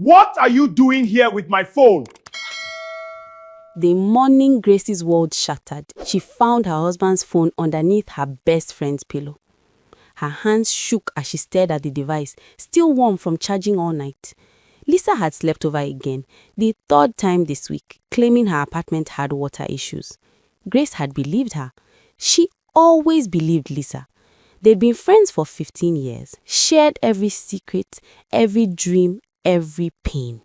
What are you doing here with my phone? The morning Grace's world shattered, she found her husband's phone underneath her best friend's pillow. Her hands shook as she stared at the device, still warm from charging all night. Lisa had slept over again, the third time this week, claiming her apartment had water issues. Grace had believed her. She always believed Lisa. They'd been friends for 15 years, shared every secret, every dream, every pain.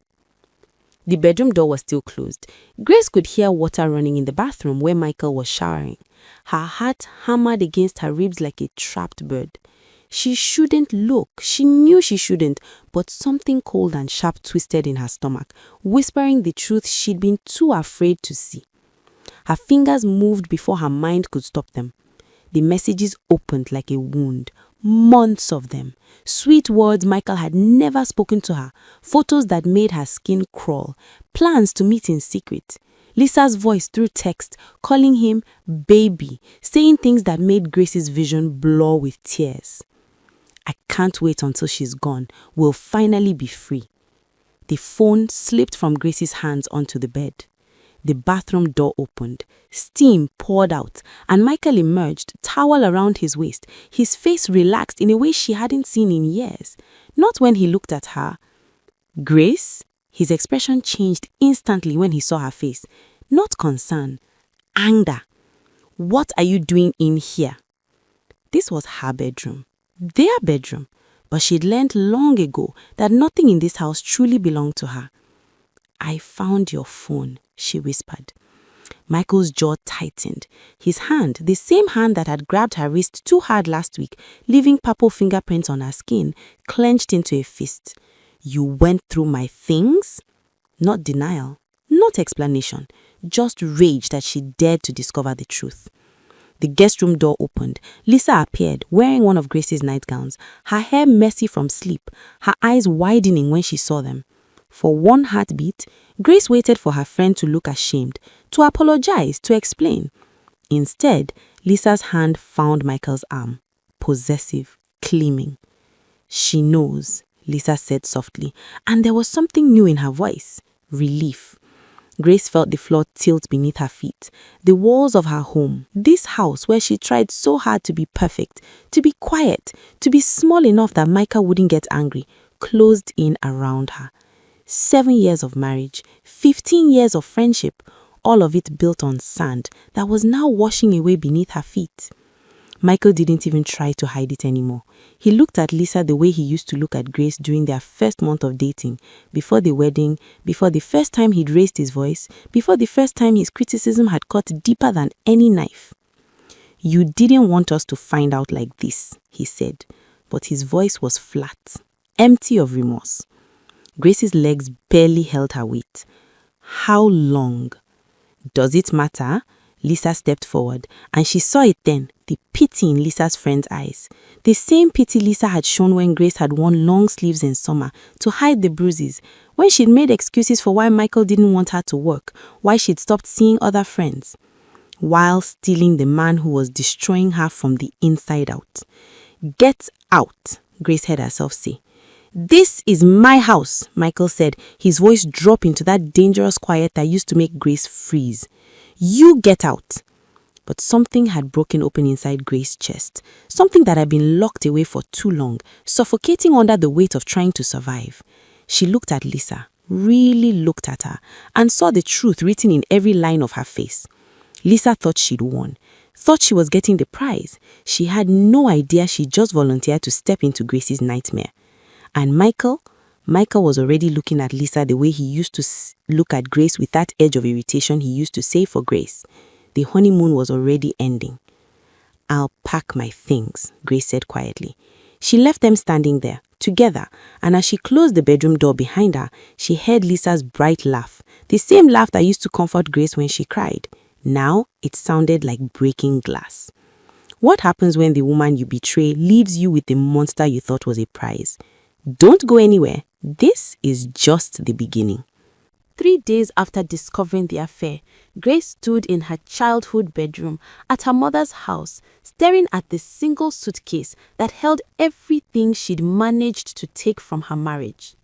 The bedroom door was still closed. Grace could hear water running in the bathroom where Michael was showering. Her heart hammered against her ribs like a trapped bird. She shouldn't look. She knew she shouldn't, but something cold and sharp twisted in her stomach, whispering the truth she'd been too afraid to see. Her fingers moved before her mind could stop them. The messages opened like a wound. Months of them. Sweet words Michael had never spoken to her. Photos that made her skin crawl. Plans to meet in secret. Lisa's voice through text, calling him baby, saying things that made Grace's vision blur with tears. I can't wait until she's gone. We'll finally be free. The phone slipped from Grace's hands onto the bed. The bathroom door opened. Steam poured out, and Michael emerged, towel around his waist, his face relaxed in a way she hadn't seen in years. Not when he looked at her. Grace? His expression changed instantly when he saw her face. Not concern, anger. What are you doing in here? This was her bedroom. Their bedroom. But she'd learned long ago that nothing in this house truly belonged to her. I found your phone, she whispered. Michael's jaw tightened. His hand, the same hand that had grabbed her wrist too hard last week, leaving purple fingerprints on her skin, clenched into a fist. You went through my things? Not denial, not explanation, just rage that she dared to discover the truth. The guest room door opened. Lisa appeared, wearing one of Grace's nightgowns, her hair messy from sleep, her eyes widening when she saw them. For one heartbeat, Grace waited for her friend to look ashamed, to apologize, to explain. Instead, Lisa's hand found Michael's arm, possessive, claiming. She knows, Lisa said softly, and there was something new in her voice, relief. Grace felt the floor tilt beneath her feet. The walls of her home, this house where she tried so hard to be perfect, to be quiet, to be small enough that Michael wouldn't get angry, closed in around her. 7 years of marriage, 15 years of friendship, all of it built on sand that was now washing away beneath her feet. Michael didn't even try to hide it anymore. He looked at Lisa the way he used to look at Grace during their first month of dating, before the wedding, before the first time he'd raised his voice, before the first time his criticism had cut deeper than any knife. You didn't want us to find out like this, he said, but his voice was flat, empty of remorse. Grace's legs barely held her weight. How long? Does it matter? Lisa stepped forward, and she saw it then, the pity in Lisa's friend's eyes. The same pity Lisa had shown when Grace had worn long sleeves in summer to hide the bruises, when she'd made excuses for why Michael didn't want her to work, why she'd stopped seeing other friends, while stealing the man who was destroying her from the inside out. Get out, Grace heard herself say. This is my house, Michael said, his voice drop into that dangerous quiet that used to make Grace freeze. You get out. But something had broken open inside Grace's chest, something that had been locked away for too long, suffocating under the weight of trying to survive. She looked at Lisa, really looked at her, and saw the truth written in every line of her face. Lisa thought she'd won, thought she was getting the prize. She had no idea she just volunteered to step into Grace's nightmare. And Michael was already looking at Lisa the way he used to look at Grace, with that edge of irritation he used to say for Grace. The honeymoon was already ending. I'll pack my things, Grace said quietly. She left them standing there, together, and as she closed the bedroom door behind her, she heard Lisa's bright laugh, the same laugh that used to comfort Grace when she cried. Now it sounded like breaking glass. What happens when the woman you betray leaves you with the monster you thought was a prize? Don't go anywhere. This is just the beginning. 3 days after discovering the affair, Grace stood in her childhood bedroom at her mother's house, staring at the single suitcase that held everything she'd managed to take from her marriage.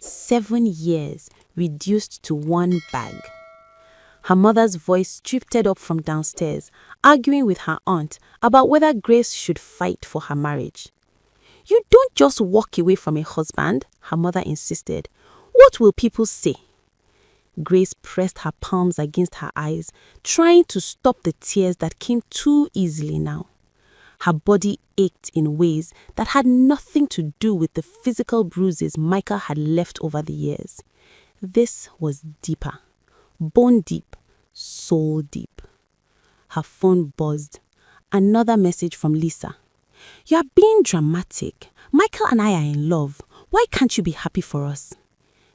7 years reduced to one bag. Her mother's voice drifted up from downstairs, arguing with her aunt about whether Grace should fight for her marriage. "You don't just walk away from a husband," her mother insisted. "What will people say?" Grace pressed her palms against her eyes, trying to stop the tears that came too easily now. Her body ached in ways that had nothing to do with the physical bruises Michael had left over the years. This was deeper. Bone deep, soul deep. Her phone buzzed. Another message from Lisa. "You are being dramatic. Michael and I are in love. Why can't you be happy for us?"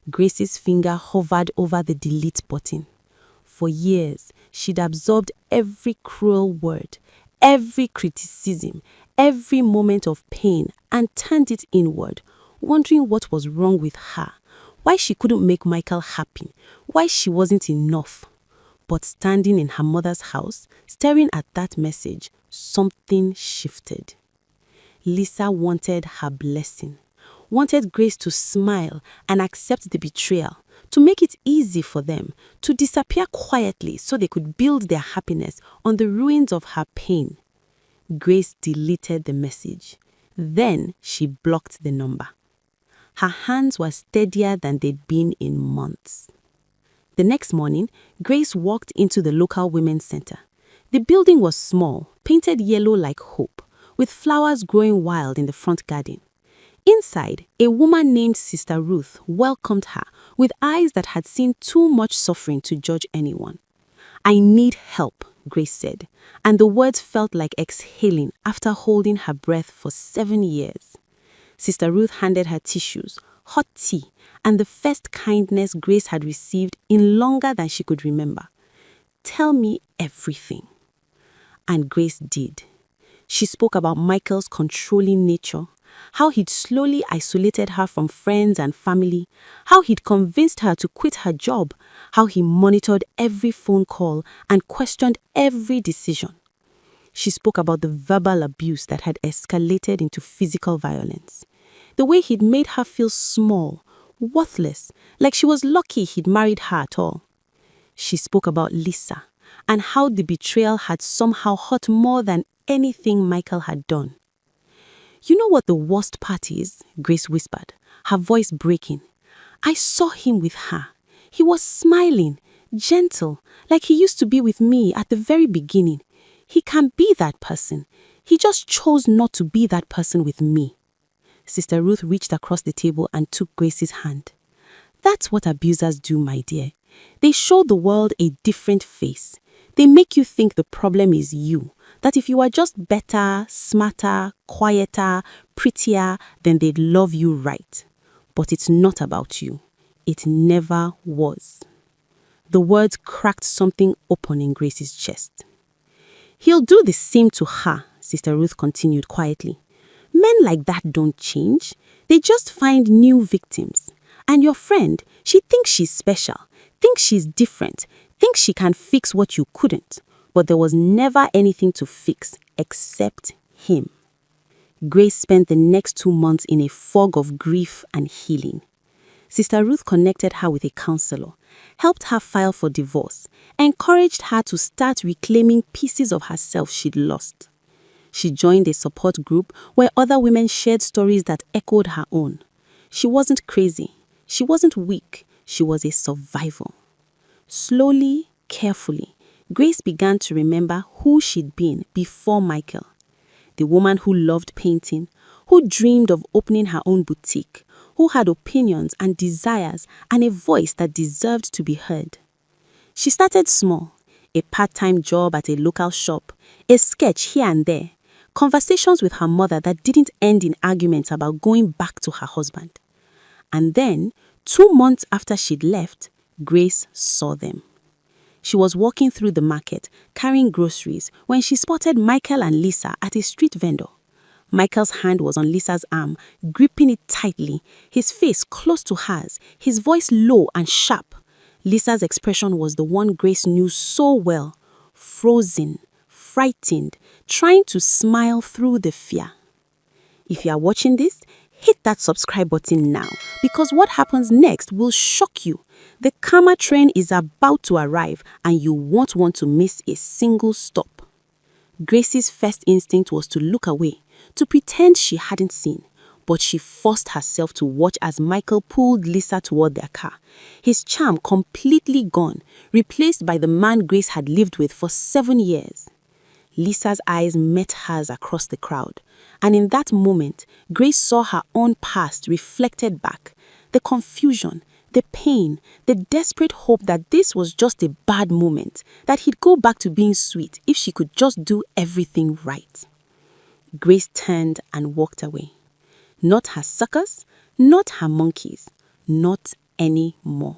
Grace's finger hovered over the delete button. For years, she'd absorbed every cruel word, every criticism, every moment of pain and turned it inward, wondering what was wrong with her, why she couldn't make Michael happy, why she wasn't enough. But standing in her mother's house, staring at that message, something shifted. Lisa wanted her blessing, wanted Grace to smile and accept the betrayal, to make it easy for them, to disappear quietly so they could build their happiness on the ruins of her pain. Grace deleted the message. Then she blocked the number. Her hands were steadier than they'd been in months. The next morning, Grace walked into the local women's center. The building was small, painted yellow like hope, with flowers growing wild in the front garden. Inside, a woman named Sister Ruth welcomed her with eyes that had seen too much suffering to judge anyone. "I need help," Grace said, and the words felt like exhaling after holding her breath for 7 years. Sister Ruth handed her tissues, hot tea, and the first kindness Grace had received in longer than she could remember. "Tell me everything." And Grace did. She spoke about Michael's controlling nature, how he'd slowly isolated her from friends and family, how he'd convinced her to quit her job, how he monitored every phone call and questioned every decision. She spoke about the verbal abuse that had escalated into physical violence, the way he'd made her feel small, worthless, like she was lucky he'd married her at all. She spoke about Lisa and how the betrayal had somehow hurt more than anything Michael had done. "You know what the worst part is?" Grace whispered, her voice breaking. "I saw him with her. He was smiling, gentle, like he used to be with me at the very beginning. He can be that person. He just chose not to be that person with me." Sister Ruth reached across the table and took Grace's hand. "That's what abusers do, my dear. They show the world a different face. They make you think the problem is you, that if you are just better, smarter, quieter, prettier, then they'd love you right. But it's not about you. It never was." The words cracked something open in Grace's chest. "He'll do the same to her," Sister Ruth continued quietly. "Men like that don't change. They just find new victims. And your friend, she thinks she's special, thinks she's different, thinks she can fix what you couldn't. But there was never anything to fix except him." Grace spent the next 2 months in a fog of grief and healing. Sister Ruth connected her with a counselor, helped her file for divorce, encouraged her to start reclaiming pieces of herself she'd lost. She joined a support group where other women shared stories that echoed her own. She wasn't crazy. She wasn't weak. She was a survivor. Slowly, carefully, Grace began to remember who she'd been before Michael. The woman who loved painting, who dreamed of opening her own boutique, who had opinions and desires and a voice that deserved to be heard. She started small, a part-time job at a local shop, a sketch here and there, conversations with her mother that didn't end in arguments about going back to her husband. And then, 2 months after she'd left, Grace saw them. She was walking through the market, carrying groceries, when she spotted Michael and Lisa at a street vendor. Michael's hand was on Lisa's arm, gripping it tightly, his face close to hers, his voice low and sharp. Lisa's expression was the one Grace knew so well, frozen, frightened, trying to smile through the fear. If you are watching this, hit that subscribe button now because what happens next will shock you. The karma train is about to arrive and you won't want to miss a single stop. Grace's first instinct was to look away, to pretend she hadn't seen. But she forced herself to watch as Michael pulled Lisa toward their car, his charm completely gone, replaced by the man Grace had lived with for 7 years. Lisa's eyes met hers across the crowd, and in that moment, Grace saw her own past reflected back. The confusion, the pain, the desperate hope that this was just a bad moment, that he'd go back to being sweet if she could just do everything right. Grace turned and walked away. Not her suckers, not her monkeys, not anymore.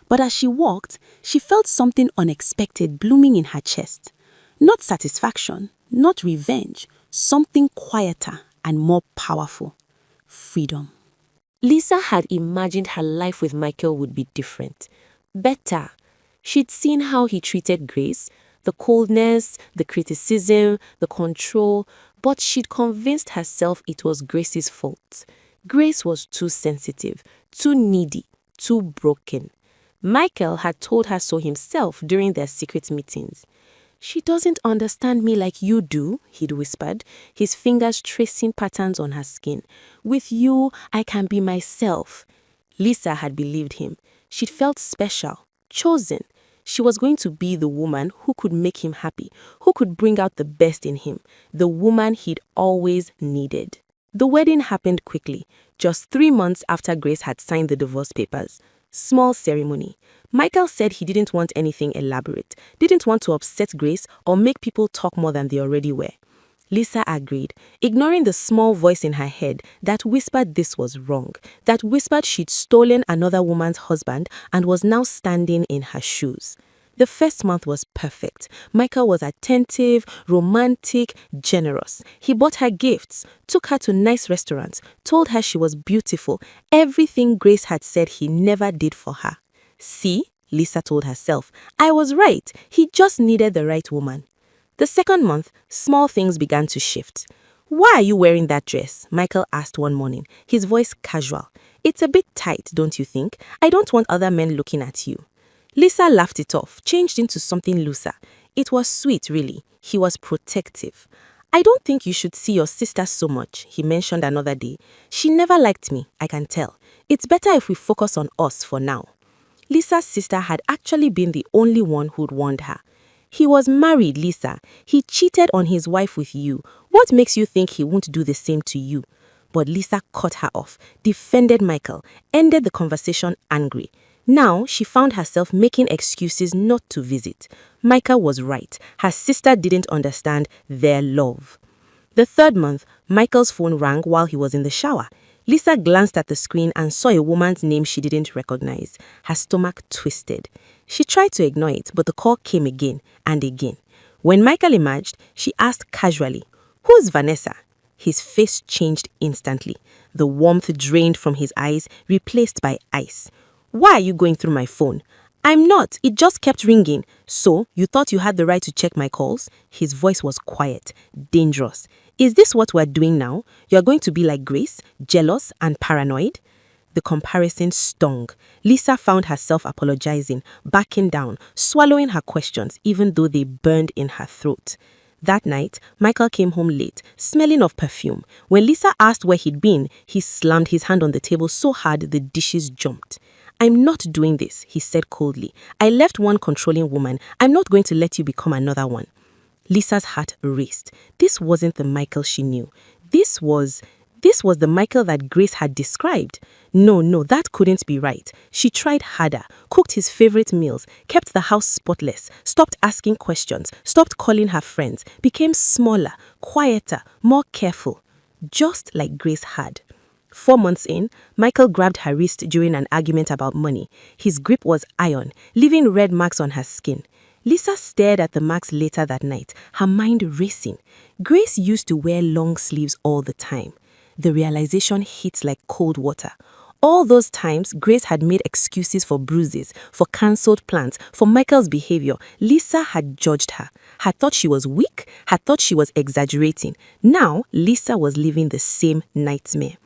But as she walked, she felt something unexpected blooming in her chest. Not satisfaction, not revenge, something quieter and more powerful. Freedom. Lisa had imagined her life with Michael would be different, better. She'd seen how he treated Grace, the coldness, the criticism, the control, but she'd convinced herself it was Grace's fault. Grace was too sensitive, too needy, too broken. Michael had told her so himself during their secret meetings. "She doesn't understand me like you do," he'd whispered, his fingers tracing patterns on her skin. "With you, I can be myself." Lisa had believed him. She'd felt special, chosen. She was going to be the woman who could make him happy, who could bring out the best in him, the woman he'd always needed. The wedding happened quickly, just 3 months after Grace had signed the divorce papers. Small ceremony. Michael said he didn't want anything elaborate, didn't want to upset Grace or make people talk more than they already were. Lisa agreed, ignoring the small voice in her head that whispered this was wrong, that whispered she'd stolen another woman's husband and was now standing in her shoes. The first month was perfect. Michael was attentive, romantic, generous. He bought her gifts, took her to nice restaurants, told her she was beautiful, everything Grace had said he never did for her. "See," Lisa told herself, "I was right. He just needed the right woman." The second month, small things began to shift. "Why are you wearing that dress?" Michael asked one morning, his voice casual. "It's a bit tight, don't you think? I don't want other men looking at you." Lisa laughed it off, changed into something looser. It was sweet, really. He was protective. "I don't think you should see your sister so much," he mentioned another day. "She never liked me, I can tell. It's better if we focus on us for now." Lisa's sister had actually been the only one who'd warned her. "He was married, Lisa. He cheated on his wife with you. What makes you think he won't do the same to you?" But Lisa cut her off, defended Michael, ended the conversation angry. Now she found herself making excuses not to visit. Michael was right. Her sister didn't understand their love. The third month, Michael's phone rang while he was in the shower. Lisa glanced at the screen and saw a woman's name she didn't recognize. Her stomach twisted. She tried to ignore it, but the call came again and again. When Michael emerged, she asked casually, "Who's Vanessa?" His face changed instantly. The warmth drained from his eyes, replaced by ice. "Why are you going through my phone?" "I'm not. It just kept ringing." "So, you thought you had the right to check my calls?" His voice was quiet, dangerous. "Is this what we're doing now? You're going to be like Grace, jealous and paranoid?" The comparison stung. Lisa found herself apologizing, backing down, swallowing her questions, even though they burned in her throat. That night, Michael came home late, smelling of perfume. When Lisa asked where he'd been, he slammed his hand on the table so hard the dishes jumped. "I'm not doing this," he said coldly. "I left one controlling woman. I'm not going to let you become another one." Lisa's heart raced. This wasn't the Michael she knew. This was the Michael that Grace had described. No, that couldn't be right. She tried harder, cooked his favorite meals, kept the house spotless, stopped asking questions, stopped calling her friends, became smaller, quieter, more careful, just like Grace had. 4 months in, Michael grabbed her wrist during an argument about money. His grip was iron, leaving red marks on her skin. Lisa stared at the marks later that night, her mind racing. Grace used to wear long sleeves all the time. The realization hit like cold water. All those times, Grace had made excuses for bruises, for cancelled plans, for Michael's behavior. Lisa had judged her, had thought she was weak, had thought she was exaggerating. Now, Lisa was living the same nightmare.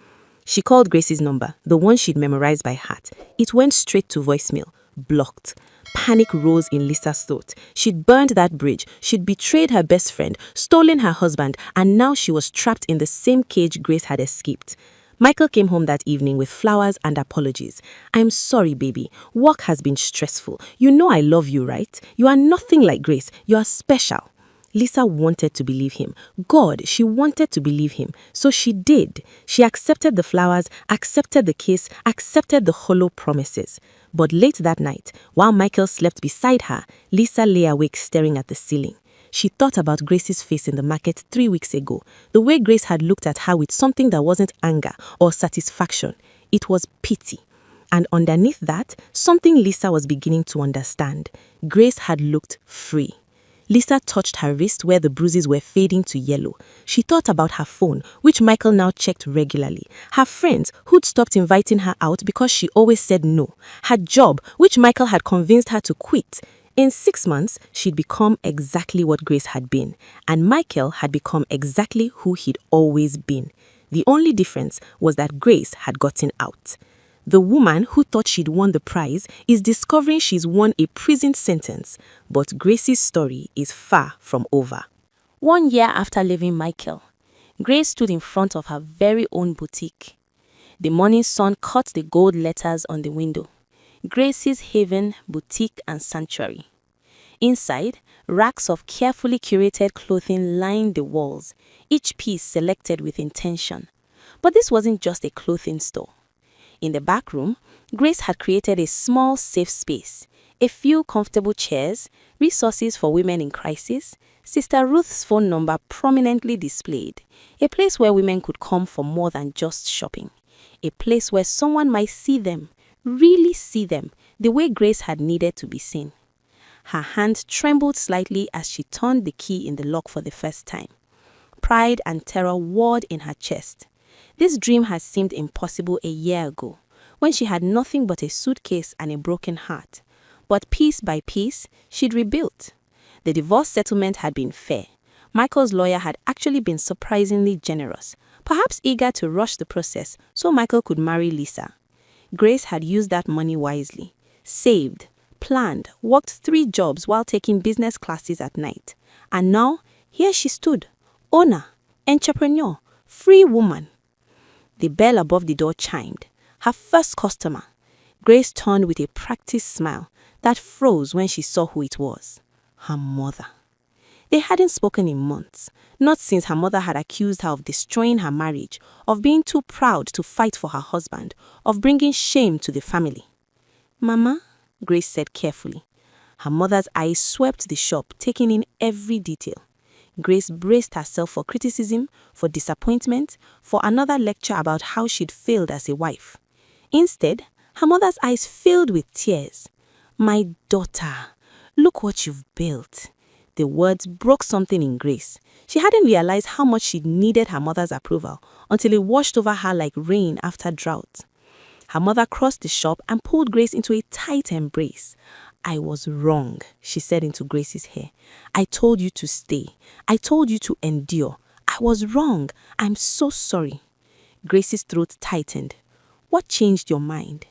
She called Grace's number, the one she'd memorized by heart. It went straight to voicemail. Blocked. Panic rose in Lisa's throat. She'd burned that bridge. She'd betrayed her best friend, stolen her husband, and now she was trapped in the same cage Grace had escaped. Michael came home that evening with flowers and apologies. "I'm sorry, baby. Work has been stressful. You know I love you, right? You are nothing like Grace. You are special." Lisa wanted to believe him. God, she wanted to believe him. So she did. She accepted the flowers, accepted the kiss, accepted the hollow promises. But late that night, while Michael slept beside her, Lisa lay awake staring at the ceiling. She thought about Grace's face in the market 3 weeks ago, the way Grace had looked at her with something that wasn't anger or satisfaction. It was pity. And underneath that, something Lisa was beginning to understand. Grace had looked free. Lisa touched her wrist where the bruises were fading to yellow. She thought about her phone, which Michael now checked regularly. Her friends, who'd stopped inviting her out because she always said no. Her job, which Michael had convinced her to quit. In 6 months, she'd become exactly what Grace had been, and Michael had become exactly who he'd always been. The only difference was that Grace had gotten out. The woman who thought she'd won the prize is discovering she's won a prison sentence, but Grace's story is far from over. 1 year after leaving Michael, Grace stood in front of her very own boutique. The morning sun caught the gold letters on the window. Grace's Haven, Boutique and Sanctuary. Inside, racks of carefully curated clothing lined the walls, each piece selected with intention. But this wasn't just a clothing store. In the back room, Grace had created a small safe space, a few comfortable chairs, resources for women in crisis, Sister Ruth's phone number prominently displayed, a place where women could come for more than just shopping, a place where someone might see them, really see them, the way Grace had needed to be seen. Her hand trembled slightly as she turned the key in the lock for the first time. Pride and terror warred in her chest. This dream had seemed impossible a year ago, when she had nothing but a suitcase and a broken heart. But piece by piece, she'd rebuilt. The divorce settlement had been fair. Michael's lawyer had actually been surprisingly generous, perhaps eager to rush the process so Michael could marry Lisa. Grace had used that money wisely, saved, planned, worked 3 jobs while taking business classes at night. And now, here she stood, owner, entrepreneur, free woman. The bell above the door chimed. Her first customer. Grace turned with a practiced smile that froze when she saw who it was. Her mother. They hadn't spoken in months, not since her mother had accused her of destroying her marriage, of being too proud to fight for her husband, of bringing shame to the family. "Mama," Grace said carefully. Her mother's eyes swept the shop, taking in every detail. Grace braced herself for criticism, for disappointment, for another lecture about how she'd failed as a wife. Instead, her mother's eyes filled with tears. "My daughter, look what you've built." The words broke something in Grace. She hadn't realized how much she needed her mother's approval until it washed over her like rain after drought. Her mother crossed the shop and pulled Grace into a tight embrace. "I was wrong," she said into Grace's hair. "I told you to stay. I told you to endure. I was wrong. I'm so sorry." Grace's throat tightened. "What changed your mind?"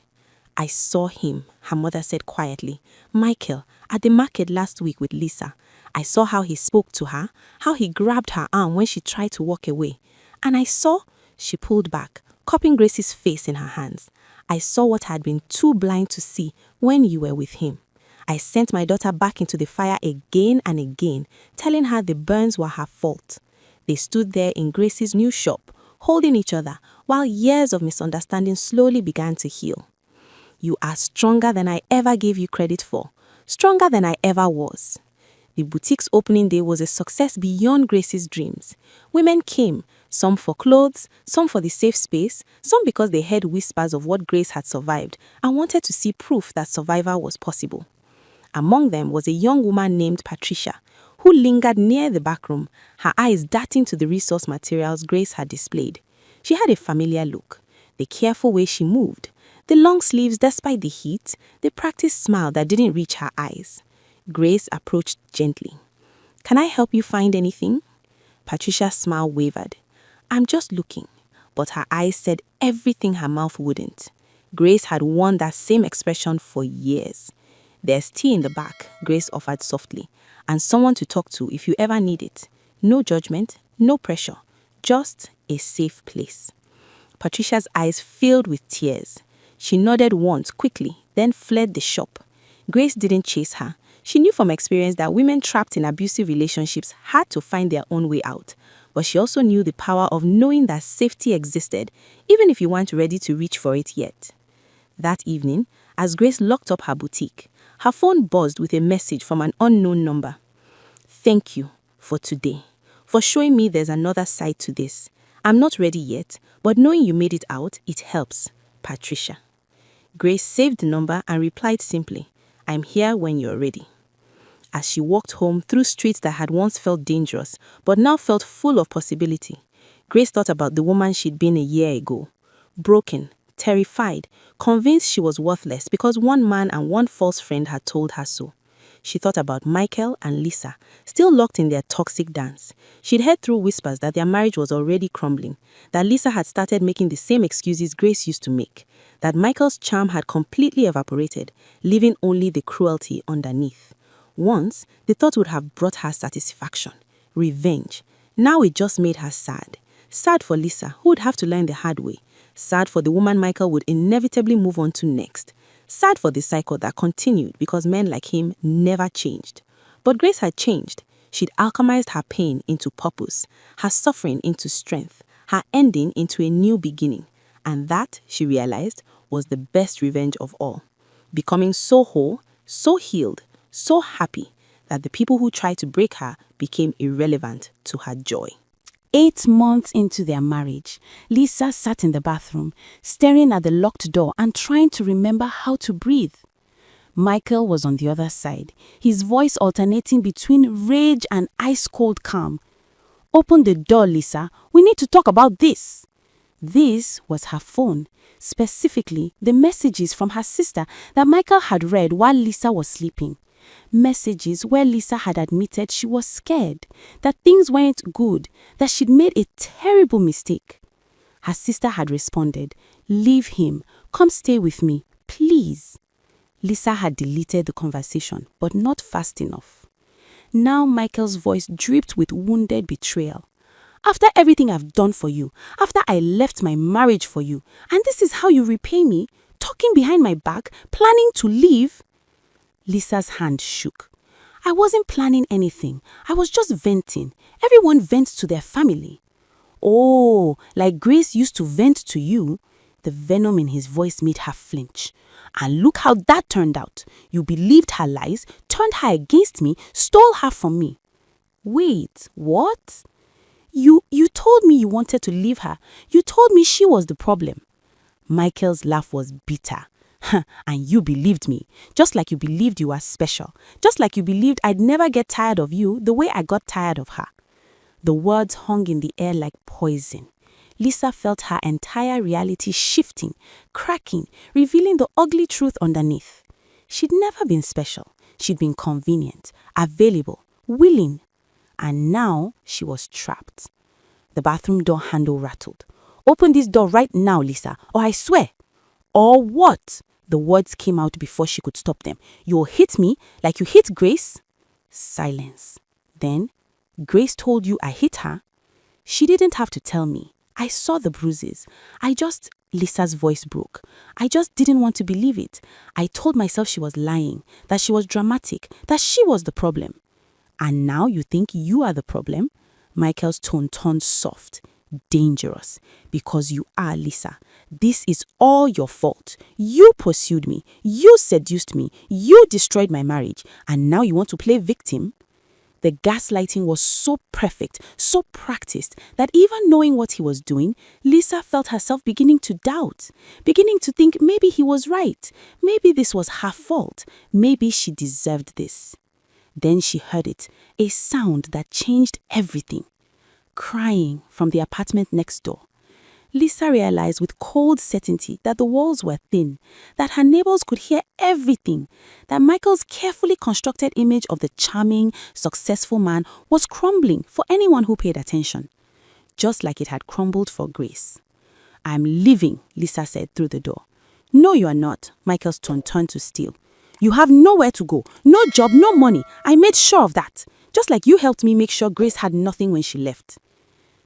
"I saw him," her mother said quietly. "Michael, at the market last week with Lisa. I saw how he spoke to her, how he grabbed her arm when she tried to walk away. And I saw," she pulled back, cupping Grace's face in her hands. "I saw what I had been too blind to see when you were with him. I sent my daughter back into the fire again and again, telling her the burns were her fault." They stood there in Grace's new shop, holding each other, while years of misunderstanding slowly began to heal. "You are stronger than I ever gave you credit for, stronger than I ever was." The boutique's opening day was a success beyond Grace's dreams. Women came, some for clothes, some for the safe space, some because they heard whispers of what Grace had survived and wanted to see proof that survival was possible. Among them was a young woman named Patricia, who lingered near the back room, her eyes darting to the resource materials Grace had displayed. She had a familiar look, the careful way she moved, the long sleeves despite the heat, the practiced smile that didn't reach her eyes. Grace approached gently. "Can I help you find anything?" Patricia's smile wavered. "I'm just looking. but her eyes said everything her mouth wouldn't. Grace had worn that same expression for years. "There's tea in the back," Grace offered softly, "and someone to talk to if you ever need it. No judgment, no pressure, just a safe place." Patricia's eyes filled with tears. She nodded once quickly, then fled the shop. Grace didn't chase her. She knew from experience that women trapped in abusive relationships had to find their own way out. But she also knew the power of knowing that safety existed, even if you weren't ready to reach for it yet. That evening, as Grace locked up her boutique, her phone buzzed with a message from an unknown number. "Thank you for today, for showing me there's another side to this. I'm not ready yet, but knowing you made it out, it helps. Patricia." Grace saved the number and replied simply, "I'm here when you're ready." As she walked home through streets that had once felt dangerous, but now felt full of possibility, Grace thought about the woman she'd been a year ago. Broken, terrified, convinced she was worthless because one man and one false friend had told her so. She thought about Michael and Lisa, still locked in their toxic dance. She'd heard through whispers that their marriage was already crumbling, that Lisa had started making the same excuses Grace used to make, that Michael's charm had completely evaporated, leaving only the cruelty underneath. Once, the thought would have brought her satisfaction, revenge. Now it just made her sad. Sad for Lisa, who would have to learn the hard way. Sad for the woman Michael would inevitably move on to next. Sad for the cycle that continued because men like him never changed. But Grace had changed. She'd alchemized her pain into purpose, her suffering into strength, her ending into a new beginning. And that, she realized, was the best revenge of all. Becoming so whole, so healed, so happy that the people who tried to break her became irrelevant to her joy. 8 months into their marriage, Lisa sat in the bathroom, staring at the locked door and trying to remember how to breathe. Michael was on the other side, his voice alternating between rage and ice-cold calm. "Open the door, Lisa. We need to talk about this." This was her phone, specifically the messages from her sister that Michael had read while Lisa was sleeping. Messages where Lisa had admitted she was scared, that things weren't good, that she'd made a terrible mistake. Her sister had responded, "Leave him. Come stay with me, please." Lisa had deleted the conversation, but not fast enough. Now Michael's voice dripped with wounded betrayal. "After everything I've done for you, after I left my marriage for you, and this is how you repay me, talking behind my back, planning to leave?" Lisa's hand shook. "I wasn't planning anything. I was just venting. Everyone vents to their family." "Oh, like Grace used to vent to you?" The venom in his voice made her flinch. "And look how that turned out. You believed her lies, turned her against me, stole her from me." "Wait, what?" You told me you wanted to leave her. You told me she was the problem." Michael's laugh was bitter. "And you believed me, just like you believed you were special, just like you believed I'd never get tired of you the way I got tired of her." The words hung in the air like poison. Lisa felt her entire reality shifting, cracking, revealing the ugly truth underneath. She'd never been special. She'd been convenient, available, willing. And now she was trapped. The bathroom door handle rattled. "Open this door right now, Lisa, or I swear." "Or what?" The words came out before she could stop them. "You'll hit me like you hit Grace?" Silence. Then, "Grace told you I hit her?" "She didn't have to tell me. I saw the bruises. Lisa's voice broke. "I just didn't want to believe it. I told myself she was lying, that she was dramatic, that she was the problem." "And now you think you are the problem?" Michael's tone turned soft. "Dangerous. Because you are, Lisa. This is all your fault. You pursued me. You seduced me. You destroyed my marriage. And now you want to play victim?" The gaslighting was so perfect, so practiced, that even knowing what he was doing, Lisa felt herself beginning to doubt, beginning to think maybe he was right. Maybe this was her fault. Maybe she deserved this. Then she heard it, a sound that changed everything. Crying from the apartment next door. Lisa realized with cold certainty that the walls were thin, that her neighbors could hear everything, that Michael's carefully constructed image of the charming, successful man was crumbling for anyone who paid attention, just like it had crumbled for Grace. I'm leaving, Lisa said through the door. No, you are not, Michael's tone turned to steel. You have nowhere to go, no job, no money. I made sure of that. Just like you helped me make sure Grace had nothing when she left.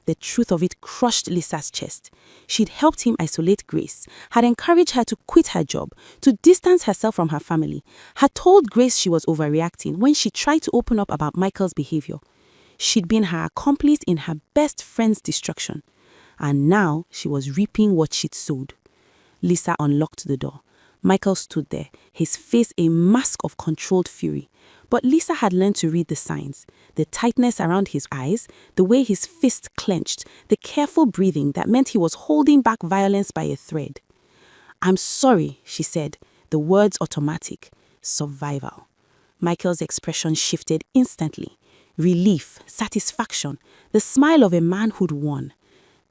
The truth of it crushed Lisa's chest. She'd helped him isolate Grace, had encouraged her to quit her job, to distance herself from her family, had told Grace she was overreacting when she tried to open up about Michael's behavior. She'd been her accomplice in her best friend's destruction. And now she was reaping what she'd sowed. Lisa unlocked the door. Michael stood there, his face a mask of controlled fury. But Lisa had learned to read the signs, the tightness around his eyes, the way his fist clenched, the careful breathing that meant he was holding back violence by a thread. I'm sorry, she said, the words automatic. Survival. Michael's expression shifted instantly. Relief, satisfaction, the smile of a man who'd won.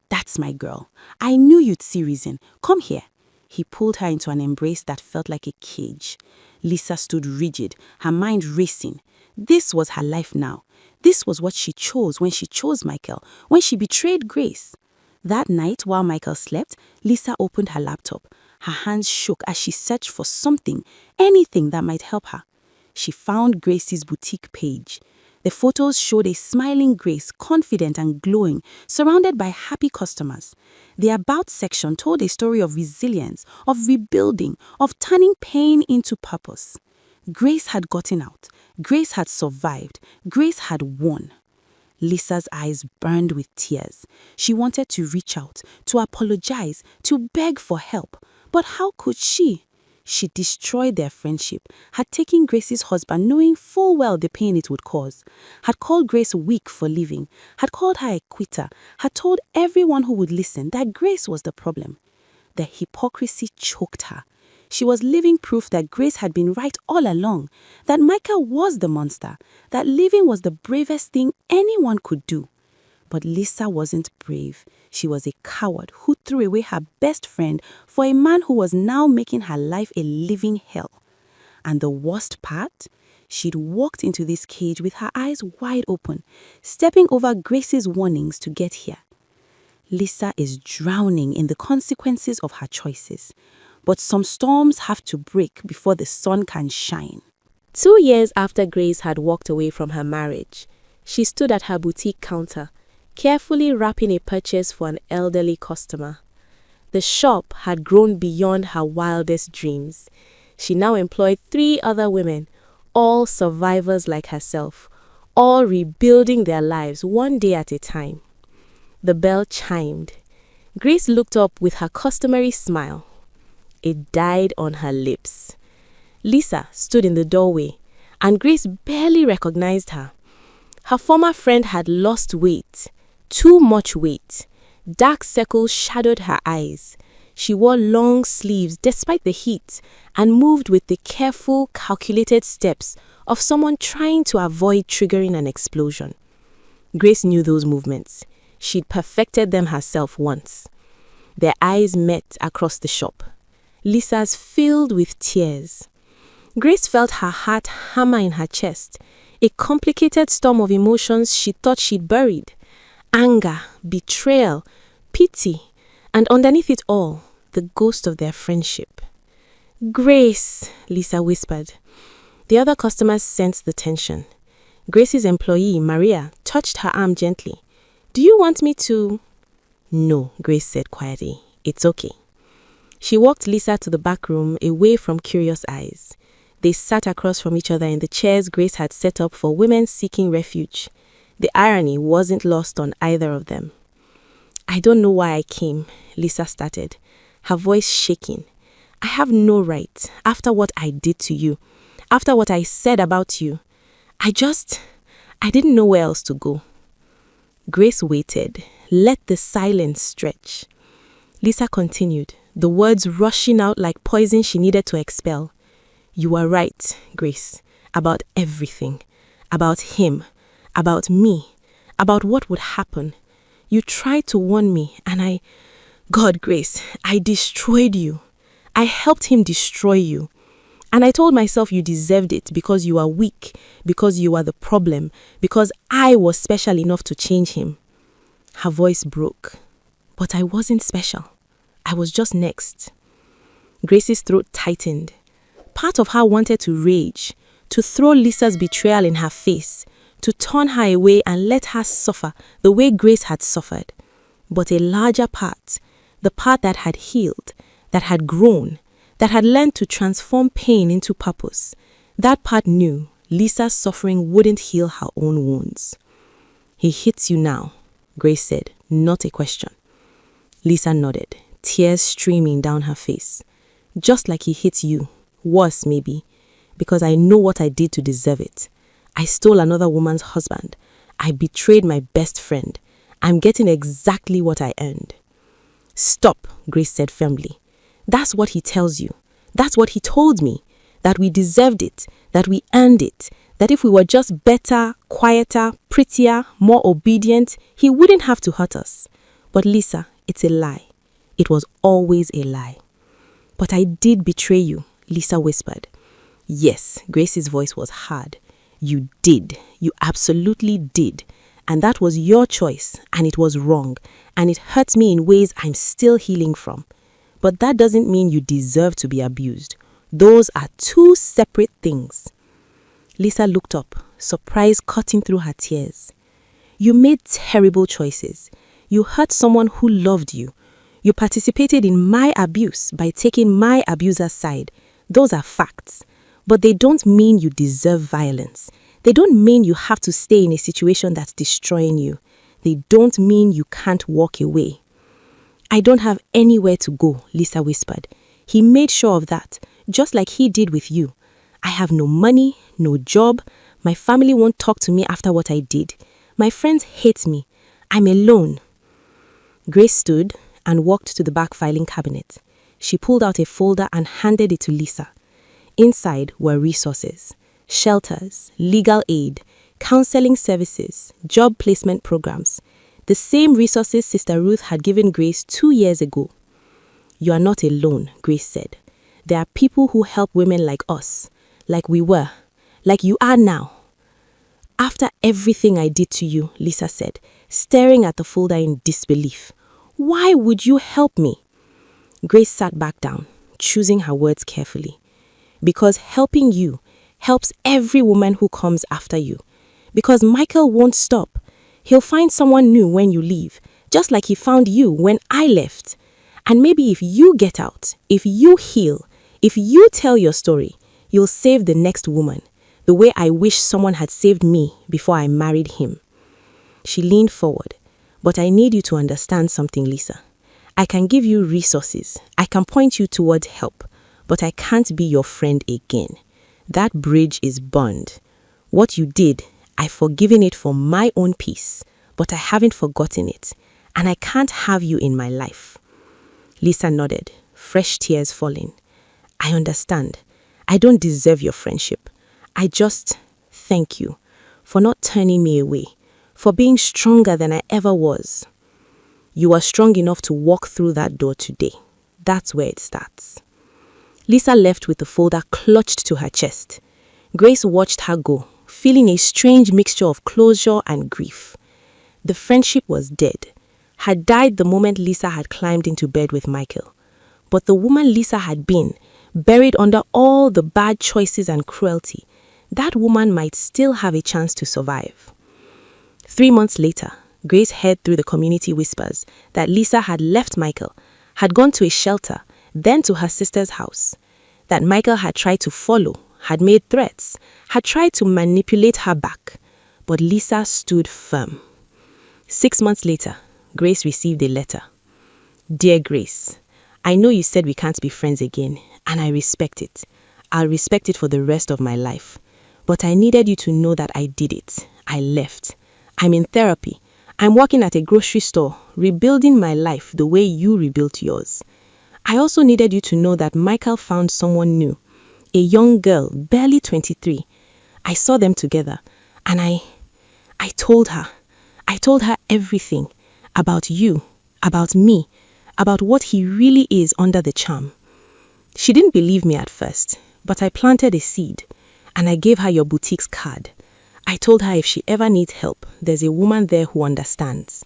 That's my girl. I knew you'd see reason. Come here. He pulled her into an embrace that felt like a cage. Lisa stood rigid, her mind racing. This was her life now. This was what she chose when she chose Michael, when she betrayed Grace. That night, while Michael slept, Lisa opened her laptop. Her hands shook as she searched for something, anything that might help her. She found Grace's boutique page. The photos showed a smiling Grace, confident and glowing, surrounded by happy customers. The About section told a story of resilience, of rebuilding, of turning pain into purpose. Grace had gotten out. Grace had survived. Grace had won. Lisa's eyes burned with tears. She wanted to reach out, to apologize, to beg for help. But how could she? She destroyed their friendship, had taken Grace's husband knowing full well the pain it would cause, had called Grace weak for leaving, had called her a quitter, had told everyone who would listen that Grace was the problem. The hypocrisy choked her. She was living proof that Grace had been right all along, that Michael was the monster, that leaving was the bravest thing anyone could do. But Lisa wasn't brave. She was a coward who threw away her best friend for a man who was now making her life a living hell. And the worst part? She'd walked into this cage with her eyes wide open, stepping over Grace's warnings to get here. Lisa is drowning in the consequences of her choices. But some storms have to break before the sun can shine. 2 years after Grace had walked away from her marriage, she stood at her boutique counter, carefully wrapping a purchase for an elderly customer. The shop had grown beyond her wildest dreams. She now employed 3 other women, all survivors like herself, all rebuilding their lives one day at a time. The bell chimed. Grace looked up with her customary smile. It died on her lips. Lisa stood in the doorway, and Grace barely recognized her. Her former friend had lost weight. Too much weight. Dark circles shadowed her eyes. She wore long sleeves despite the heat and moved with the careful, calculated steps of someone trying to avoid triggering an explosion. Grace knew those movements. She'd perfected them herself once. Their eyes met across the shop. Lisa's filled with tears. Grace felt her heart hammer in her chest, a complicated storm of emotions she thought she'd buried. Anger, betrayal, pity, and underneath it all, the ghost of their friendship. Grace, Lisa whispered. The other customers sensed the tension. Grace's employee, Maria, touched her arm gently. Do you want me to? No, Grace said quietly. It's okay. She walked Lisa to the back room, away from curious eyes. They sat across from each other in the chairs Grace had set up for women seeking refuge. The irony wasn't lost on either of them. I don't know why I came, Lisa started, her voice shaking. I have no right, after what I did to you, after what I said about you. I didn't know where else to go. Grace waited, let the silence stretch. Lisa continued, the words rushing out like poison she needed to expel. You are right, Grace, about everything, about him, about me, about what would happen. You tried to warn me, and God, Grace, I destroyed you. I helped him destroy you. And I told myself you deserved it because you are weak, because you are the problem, because I was special enough to change him. Her voice broke. But I wasn't special. I was just next. Grace's throat tightened. Part of her wanted to rage, to throw Lisa's betrayal in her face, to turn her away and let her suffer the way Grace had suffered. But a larger part, the part that had healed, that had grown, that had learned to transform pain into purpose, that part knew Lisa's suffering wouldn't heal her own wounds. "He hits you now," Grace said, not a question. Lisa nodded, tears streaming down her face. "Just like he hits you, worse maybe, because I know what I did to deserve it. I stole another woman's husband. I betrayed my best friend. I'm getting exactly what I earned." "Stop," Grace said firmly. "That's what he tells you. That's what he told me. That we deserved it, that we earned it, that if we were just better, quieter, prettier, more obedient, he wouldn't have to hurt us. But Lisa, it's a lie. It was always a lie." "But I did betray you," Lisa whispered. "Yes," Grace's voice was hard. "You did. You absolutely did. And that was your choice, and it was wrong, and it hurts me in ways I'm still healing from. But that doesn't mean you deserve to be abused. Those are two separate things." Lisa looked up, surprise cutting through her tears. "You made terrible choices. You hurt someone who loved you. You participated in my abuse by taking my abuser's side. Those are facts. But they don't mean you deserve violence. They don't mean you have to stay in a situation that's destroying you. They don't mean you can't walk away." "I don't have anywhere to go," Lisa whispered. "He made sure of that, just like he did with you. I have no money, no job. My family won't talk to me after what I did. My friends hate me. I'm alone." Grace stood and walked to the back filing cabinet. She pulled out a folder and handed it to Lisa. Inside were resources, shelters, legal aid, counseling services, job placement programs. The same resources Sister Ruth had given Grace 2 years ago. "You are not alone," Grace said. "There are people who help women like us, like we were, like you are now." "After everything I did to you," Lisa said, staring at the folder in disbelief, "why would you help me?" Grace sat back down, choosing her words carefully. "Because helping you helps every woman who comes after you. Because Michael won't stop. He'll find someone new when you leave, just like he found you when I left. And maybe if you get out, if you heal, if you tell your story, you'll save the next woman, the way I wish someone had saved me before I married him." She leaned forward. "But I need you to understand something, Lisa. I can give you resources. I can point you toward help. But I can't be your friend again. That bridge is burned. What you did, I've forgiven it for my own peace, but I haven't forgotten it, and I can't have you in my life." Lisa nodded, fresh tears falling. "I understand. I don't deserve your friendship. I just thank you for not turning me away, for being stronger than I ever was." "You are strong enough to walk through that door today. That's where it starts." Lisa left with the folder clutched to her chest. Grace watched her go, feeling a strange mixture of closure and grief. The friendship was dead, had died the moment Lisa had climbed into bed with Michael. But the woman Lisa had been, buried under all the bad choices and cruelty, that woman might still have a chance to survive. 3 months later, Grace heard through the community whispers that Lisa had left Michael, had gone to a shelter, then to her sister's house, that Michael had tried to follow, had made threats, had tried to manipulate her back, but Lisa stood firm. 6 months later, Grace received a letter. "Dear Grace, I know you said we can't be friends again, and I respect it. I'll respect it for the rest of my life. But I needed you to know that I did it. I left. I'm in therapy. I'm working at a grocery store, rebuilding my life the way you rebuilt yours. I also needed you to know that Michael found someone new, a young girl, barely 23. I saw them together, and I told her. I told her everything about you, about me, about what he really is under the charm. She didn't believe me at first, but I planted a seed, and I gave her your boutique's card. I told her if she ever needs help, there's a woman there who understands.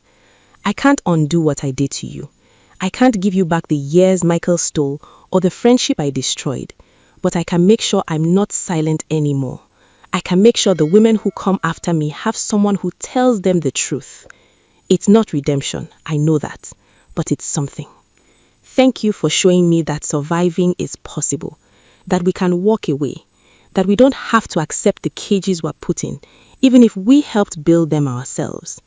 I can't undo what I did to you. I can't give you back the years Michael stole or the friendship I destroyed, but I can make sure I'm not silent anymore. I can make sure the women who come after me have someone who tells them the truth. It's not redemption, I know that, but it's something. Thank you for showing me that surviving is possible, that we can walk away, that we don't have to accept the cages we're put in, even if we helped build them ourselves.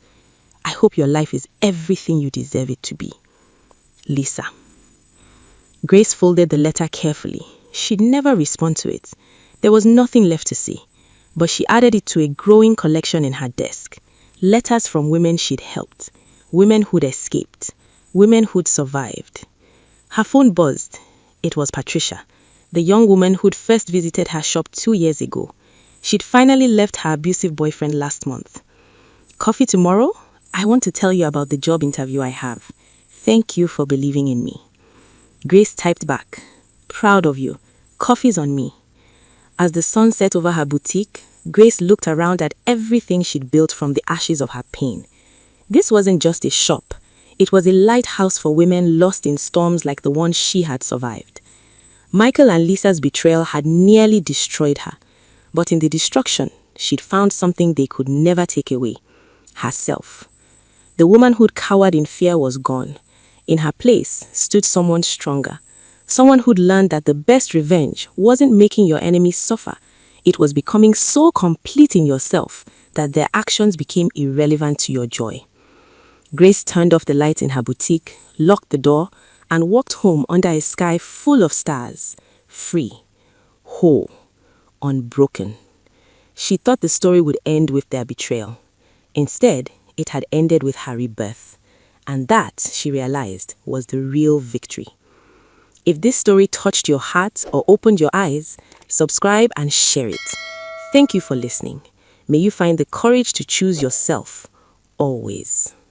I hope your life is everything you deserve it to be. Lisa. Grace folded the letter carefully. She'd never respond to it. There was nothing left to say, but she added it to a growing collection in her desk. Letters from women she'd helped, women who'd escaped, women who'd survived. Her phone buzzed. It was Patricia, the young woman who'd first visited her shop 2 years ago. She'd finally left her abusive boyfriend last month. Coffee tomorrow? I want to tell you about the job interview I have. Thank you for believing in me. Grace typed back, proud of you. Coffee's on me. As the sun set over her boutique, Grace looked around at everything she'd built from the ashes of her pain. This wasn't just a shop. It was a lighthouse for women lost in storms like the one she had survived. Michael and Lisa's betrayal had nearly destroyed her, but in the destruction, she'd found something they could never take away: herself. The woman who'd cowered in fear was gone. In her place stood someone stronger, someone who'd learned that the best revenge wasn't making your enemies suffer. It was becoming so complete in yourself that their actions became irrelevant to your joy. Grace turned off the lights in her boutique, locked the door, and walked home under a sky full of stars, free, whole, unbroken. She thought the story would end with their betrayal. Instead, it had ended with her rebirth. And that, she realized, was the real victory. If this story touched your heart or opened your eyes, subscribe and share it. Thank you for listening. May you find the courage to choose yourself, always.